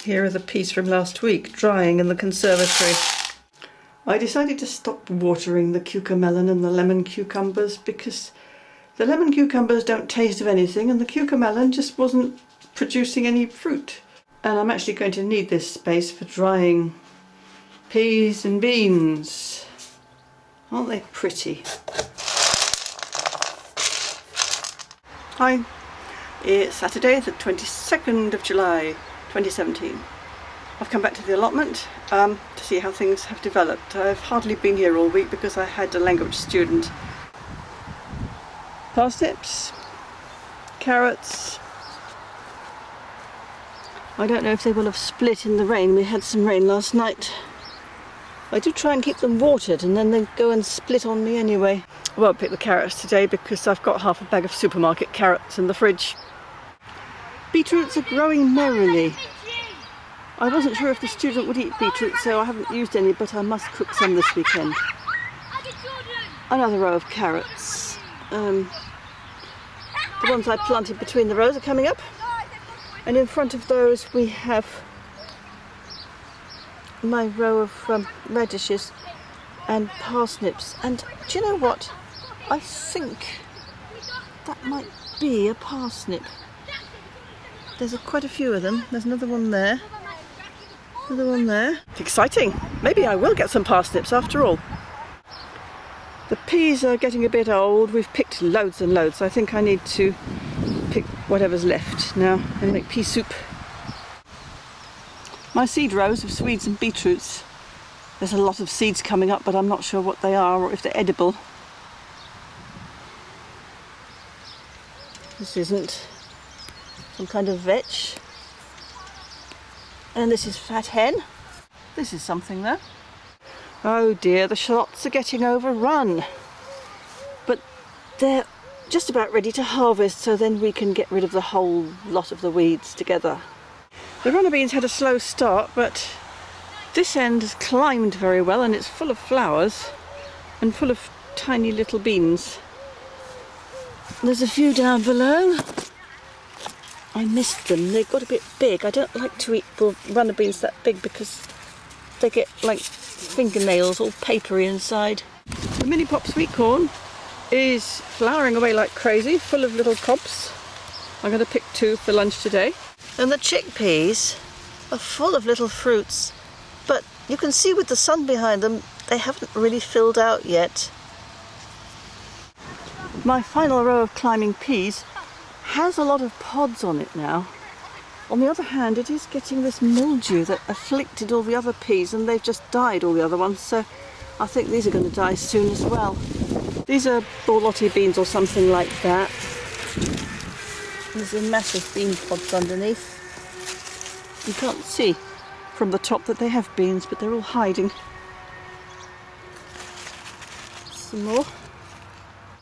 Here are the peas from last week, drying in the conservatory. I decided to stop watering the cucamelon and the lemon cucumbers because the lemon cucumbers don't taste of anything and the cucamelon just wasn't producing any fruit. And I'm actually going to need this space for drying peas and beans. Aren't they pretty? Hi, it's Saturday the 22nd of July 2017. I've come back to the allotment to see how things have developed. I've hardly been here all week because I had a language student. Parsnips, carrots. I don't know if they will have split in the rain. We had some rain last night. I do try and keep them watered and then they go and split on me anyway. I won't pick the carrots today because I've got half a bag of supermarket carrots in the fridge. Beetroots are growing merrily. I wasn't sure if the student would eat beetroot, so I haven't used any, but I must cook some this weekend. Another row of carrots. The ones I planted between the rows are coming up. And in front of those we have my row of radishes and parsnips. And do you know what? I think that might be a parsnip. There's quite a few of them. There's another one there. Another one there. Exciting! Maybe I will get some parsnips after all. The peas are getting a bit old. We've picked loads and loads. I think I need to pick whatever's left now and make pea soup. My seed rows of Swedes and beetroots. There's a lot of seeds coming up, but I'm not sure what they are or if they're edible. This isn't. Some kind of vetch. And this is fat hen. This is something though. Oh dear, the shallots are getting overrun. But they're just about ready to harvest, so then we can get rid of the whole lot of the weeds together. The runner beans had a slow start, but this end has climbed very well and it's full of flowers and full of tiny little beans. There's a few down below. I missed them. They got a bit big. I don't like to eat the runner beans that big because they get like fingernails all papery inside. The mini pop sweet corn is flowering away like crazy, full of little cobs. I'm going to pick 2 for lunch today. And the chickpeas are full of little fruits, but you can see with the sun behind them, they haven't really filled out yet. My final row of climbing peas has a lot of pods on it now. On the other hand, it is getting this mildew that afflicted all the other peas and they've just died, all the other ones, so I think these are going to die soon as well. These are borlotti beans or something like that. There's a massive bean pods underneath. You can't see from the top that they have beans, but they're all hiding. Some more.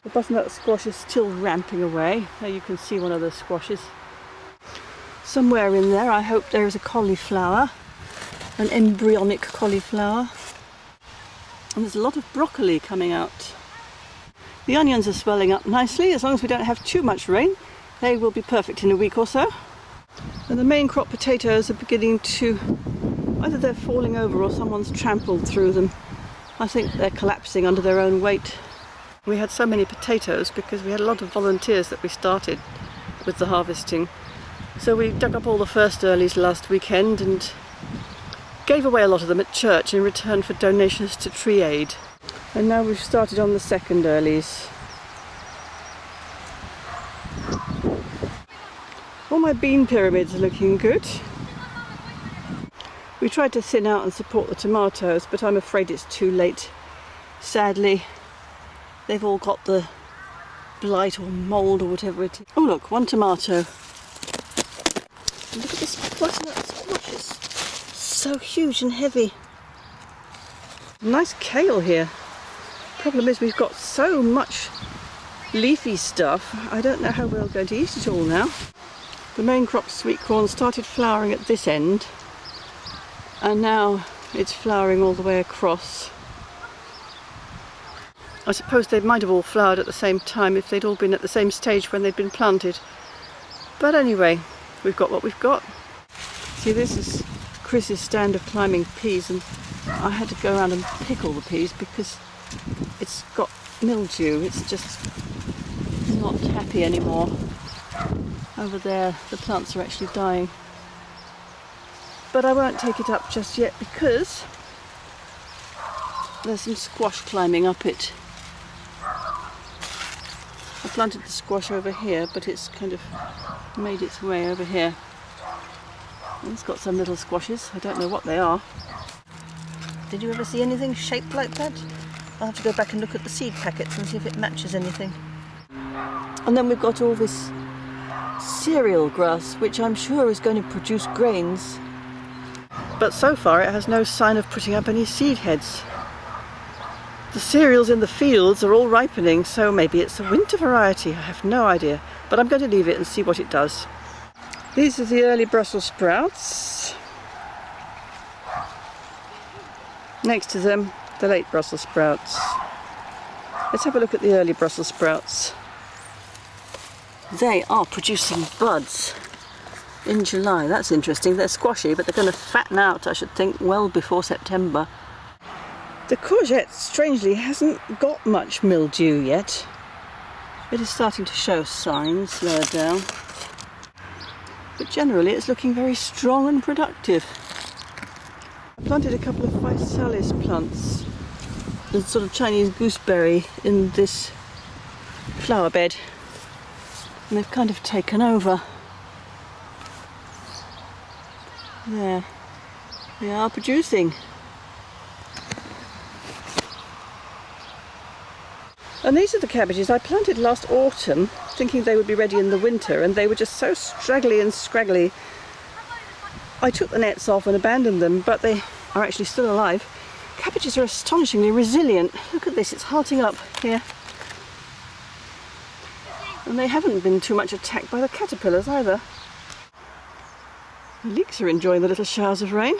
The butternut squash is still ramping away. There you can see one of the squashes. Somewhere in there I hope there is a cauliflower, an embryonic cauliflower. And there's a lot of broccoli coming out. The onions are swelling up nicely. As long as we don't have too much rain, they will be perfect in a week or so. And the main crop potatoes are beginning to, either they're falling over or someone's trampled through them. I think they're collapsing under their own weight. We had so many potatoes because we had a lot of volunteers that we started with the harvesting. So we dug up all the first earlies last weekend and gave away a lot of them at church in return for donations to Tree Aid. And now we've started on the second earlies. All my bean pyramids are looking good. We tried to thin out and support the tomatoes, but I'm afraid it's too late. Sadly, they've all got the blight or mould or whatever it is. Oh look, one tomato. And look at this butternut squash, it's so huge and heavy. Nice kale here. Problem is we've got so much leafy stuff, I don't know how we're going to eat it all now. The main crop sweet corn started flowering at this end and now it's flowering all the way across. I suppose they might have all flowered at the same time if they'd all been at the same stage when they'd been planted. But anyway, we've got what we've got. See, this is Chris's stand of climbing peas, and I had to go around and pick all the peas because it's got mildew. It's just not happy anymore. Over there the plants are actually dying. But I won't take it up just yet because there's some squash climbing up it. I planted the squash over here, but it's kind of made its way over here. And it's got some little squashes. I don't know what they are. Did you ever see anything shaped like that? I'll have to go back and look at the seed packets and see if it matches anything. And then we've got all this cereal grass, which I'm sure is going to produce grains. But so far it has no sign of putting up any seed heads. The cereals in the fields are all ripening, so maybe it's a winter variety. I have no idea, but I'm going to leave it and see what it does. These are the early Brussels sprouts. Next to them, the late Brussels sprouts. Let's have a look at the early Brussels sprouts. They are producing buds in July. That's interesting. They're squashy, but they're going to fatten out, I should think, well before September. The courgette, strangely, hasn't got much mildew yet. It is starting to show signs lower down. But generally it's looking very strong and productive. I planted a couple of physalis plants, a sort of Chinese gooseberry, in this flower bed. And they've kind of taken over. There, they are producing. And these are the cabbages I planted last autumn, thinking they would be ready in the winter, and they were just so straggly and scraggly. I took the nets off and abandoned them, but they are actually still alive. Cabbages are astonishingly resilient. Look at this, it's hearting up here. And they haven't been too much attacked by the caterpillars either. The leeks are enjoying the little showers of rain.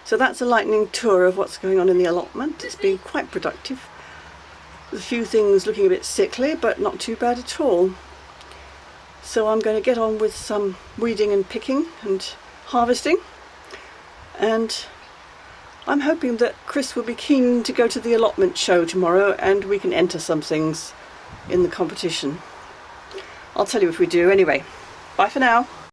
So that's a lightning tour of what's going on in the allotment. It's been quite productive. There's a few things looking a bit sickly, but not too bad at all. So I'm going to get on with some weeding and picking and harvesting. And I'm hoping that Chris will be keen to go to the allotment show tomorrow and we can enter some things in the competition. I'll tell you if we do anyway. Bye for now.